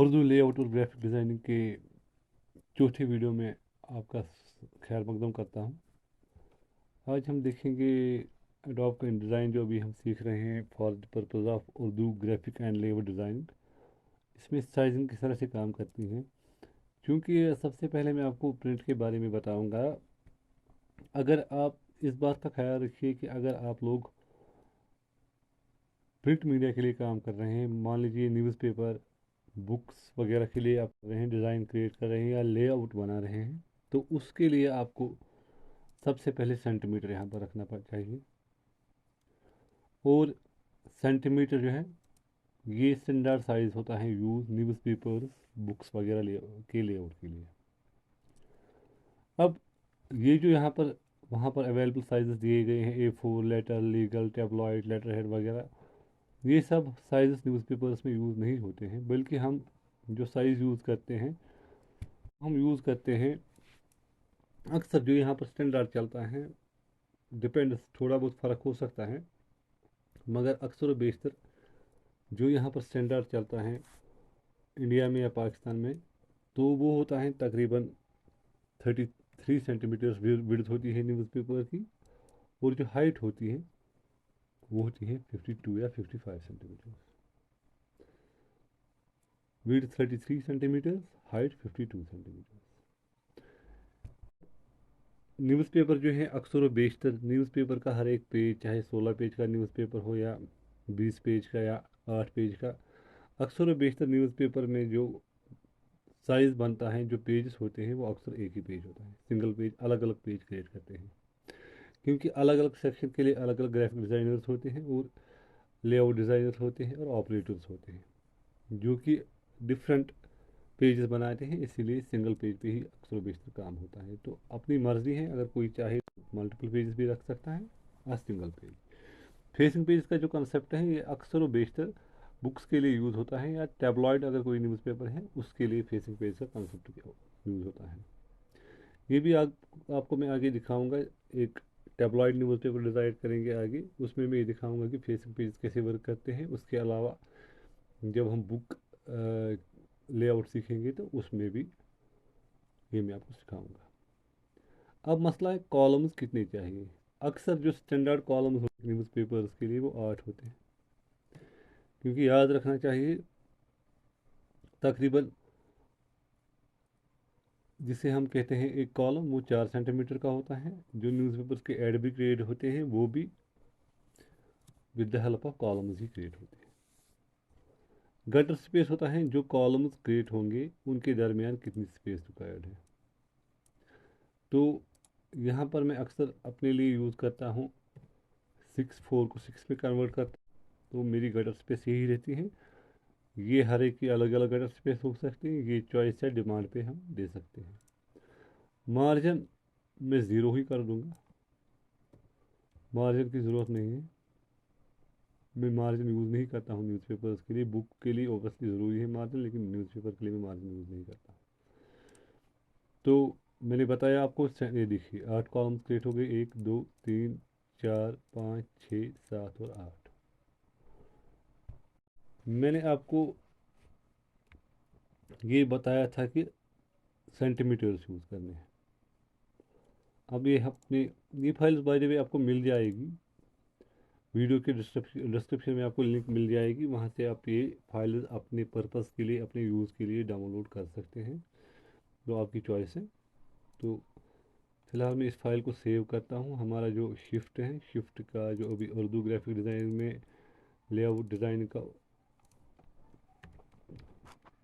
Urdu layout और graphic designing के चौथे वीडियो में आपका खैर मकदम करता हूँ। आज हम देखेंगे एडोब का डिज़ाइन जो अभी हम सीख रहे हैं for the purpose of Urdu graphic and layout designing. इसमें साइजिंग किस तरह से काम करती हैं। क्योंकि सबसे पहले मैं आपको प्रिंट के बारे में बताऊंगा। अगर आप इस बात का ख्याल रखिए कि अगर आप लोग प्रिंट मीडिया के लिए काम कर रहे हैं, मान लीजिए न्यूज़पेपर, बुक्स वगैरह के लिए आप कर रहे हैं, डिज़ाइन क्रिएट कर रहे हैं या लेआउट बना रहे हैं, तो उसके लिए आपको सबसे पहले सेंटीमीटर यहाँ पर रखना चाहिए। और सेंटीमीटर जो है ये स्टैंडर्ड साइज़ होता है यूज़ न्यूज़पेपर्स, बुक्स वगैरह के लेआउट के लिए। अब ये जो यहाँ पर वहाँ पर अवेलेबल साइज़ दिए गए हैं, A4, letter, legal, tabloid, letter head वगैरह, ये सब साइज़ न्यूज़पेपर्स में यूज़ नहीं होते हैं। बल्कि हम जो साइज़ यूज़ करते हैं, हम यूज़ करते हैं अक्सर जो यहाँ पर स्टैंडर्ड चलता है, डिपेंड, थोड़ा बहुत फ़र्क हो सकता है, मगर अक्सर व बेशतर जो यहाँ पर स्टैंडर्ड चलता है इंडिया में या पाकिस्तान में, तो वो होता है तकरीबन 33 सेंटीमीटर विड्थ होती है न्यूज़पेपर की। और जो हाइट होती है वो होती है 52 या 55 centimetre. Width 33 centimetre, height 52 centimetre. Newspaper जो है अक्सर व बेशतर न्यूज़पेपर का हर एक पेज, चाहे 16 पेज का न्यूज़पेपर हो या 20 पेज का या 8 पेज का, अक्सर व बेशतर न्यूज़पेपर में जो साइज़ बनता है, जो पेजेस होते हैं, वो अक्सर एक ही पेज होता है, सिंगल पेज। अलग अलग पेज क्रिएट करते हैं क्योंकि अलग अलग सेक्शन के लिए अलग अलग ग्राफिक डिज़ाइनर्स होते हैं और लेआउट डिज़ाइनर्स होते हैं और ऑपरेटर्स होते हैं जो कि डिफरेंट पेजेस बनाते हैं। इसीलिए सिंगल पेज पे ही अक्सर बेशतर काम होता है। तो अपनी मर्ज़ी है, अगर कोई चाहे मल्टीपल पेजेस भी रख सकता है या सिंगल पेज। फेसिंग पेज का जो कंसेप्ट है ये अक्सर बेशतर बुक्स के लिए यूज़ होता है, या टैबलॉइड अगर कोई न्यूज़पेपर है उसके लिए फेसिंग पेज का कंसेप्ट यूज़ होता है। ये भी आपको मैं आगे दिखाऊंगा। एक टैबलॉइड न्यूज़पेपर डिज़ाइन करेंगे आगे, उसमें मैं ये दिखाऊंगा कि फेसिंग पेज कैसे वर्क करते हैं। उसके अलावा जब हम बुक लेआउट सीखेंगे तो उसमें भी ये मैं आपको सिखाऊंगा। अब मसला है कॉलम्स कितने चाहिए। अक्सर जो स्टैंडर्ड कॉलम्स होते हैं न्यूज़पेपर्स के लिए वो 8 होते हैं। क्योंकि याद रखना चाहिए तकरीबन जिसे हम कहते हैं एक कॉलम, वो 4 सेंटीमीटर का होता है। जो न्यूज़पेपर्स के एड भी क्रिएट होते हैं वो भी with the help of columns he create होते हैं। गटर स्पेस होता है जो कॉलम्स क्रिएट होंगे उनके दरमियान कितनी स्पेस रिक्वायर्ड है। तो यहाँ पर मैं अक्सर अपने लिए यूज़ करता हूँ 6, 4 को 6 में कन्वर्ट करता हूँ, तो मेरी गटर स्पेस यही रहती है। ये हर एक की अलग अलग गटर स्पेस हो सकती है, ये चॉइस है, डिमांड पे हम दे सकते हैं। मार्जिन मैं ज़ीरो ही कर दूंगा, मार्जिन की ज़रूरत नहीं है। मैं मार्जिन यूज़ नहीं करता हूँ न्यूज़पेपर्स के लिए। बुक के लिए ओबियसली ज़रूरी है मार्जिन, लेकिन न्यूज़पेपर के लिए मैं मार्जिन यूज़ नहीं करता। तो मैंने बताया आपको, ये देखिए 8 कॉलम्स क्रिएट हो गए, 1, 2, 3, 4, 5, 6, 7 और 8। मैंने आपको ये बताया था कि सेंटीमीटर्स यूज़ करने हैं। अब ये अपने ये फाइल्स बाय द वे आपको मिल जाएगी, वीडियो के डिस्क्रिप्शन में आपको लिंक मिल जाएगी। वहाँ से आप ये फाइल्स अपने पर्पज़ के लिए, अपने यूज़ के लिए डाउनलोड कर सकते हैं, जो आपकी चॉइस है। तो फिलहाल मैं इस फाइल को सेव करता हूँ। हमारा जो शिफ्ट है, शिफ्ट का जो अभी उर्दू ग्राफिक डिज़ाइन में लेआउट डिज़ाइन का,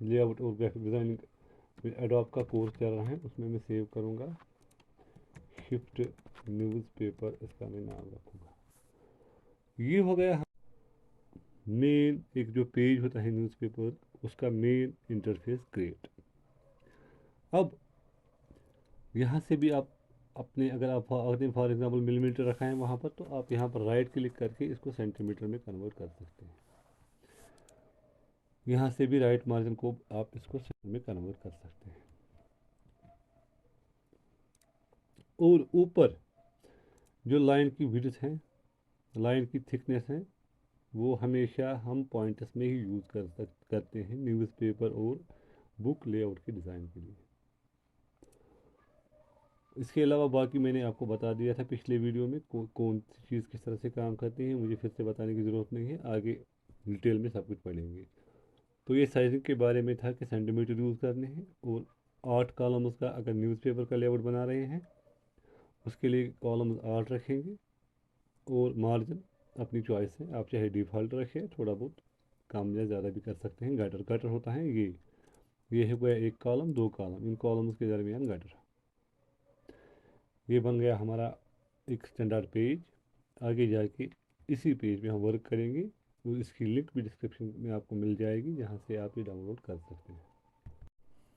लेआउट और ग्राफिक डिज़ाइनिंग एडोब का कोर्स चल रहा है, उसमें मैं सेव करूँगा। शिफ्ट न्यूज़पेपर इसका मैं नाम रखूँगा। ये हो गया मेन, एक जो पेज होता है न्यूज़पेपर उसका मेन इंटरफेस क्रिएट। अब यहाँ से भी आप अपने, अगर आप फॉर एग्जांपल मिलीमीटर रखा है वहाँ पर, तो आप यहाँ पर राइट क्लिक करके इसको सेंटीमीटर में कन्वर्ट कर सकते हैं। यहाँ से भी राइट मार्जिन को आप इसको सेंटीमीटर में कन्वर्ट कर सकते हैं। और ऊपर जो लाइन की विड्थ है, लाइन की थिकनेस है, वो हमेशा हम पॉइंटर्स में ही यूज़ करते हैं न्यूज़पेपर और बुक लेआउट के डिज़ाइन के लिए। इसके अलावा बाकी मैंने आपको बता दिया था पिछले वीडियो में कौन सी चीज़ किस तरह से काम करती है, मुझे फिर से बताने की ज़रूरत नहीं है, आगे डिटेल में सब कुछ पढ़ेंगे। तो ये साइजिंग के बारे में था कि सेंटीमीटर यूज़ करने हैं, और 8 कॉलम्स का अगर न्यूज़पेपर का लेआउट बना रहे हैं उसके लिए कॉलम्स 8 रखेंगे, और मार्जिन अपनी चॉइस है, आप चाहे डिफ़ॉल्ट रखें, थोड़ा बहुत कम या ज़्यादा भी कर सकते हैं। गटर गटर होता है ये है गया 1 कॉलम 2 कॉलम, इन कॉलम्स के दरमियान गटर। ये बन गया हमारा एक स्टैंडर्ड पेज। आगे जाके इसी पेज में हम वर्क करेंगे, तो इसकी लिंक भी डिस्क्रिप्शन में आपको मिल जाएगी, जहाँ से आप ये डाउनलोड कर सकते हैं।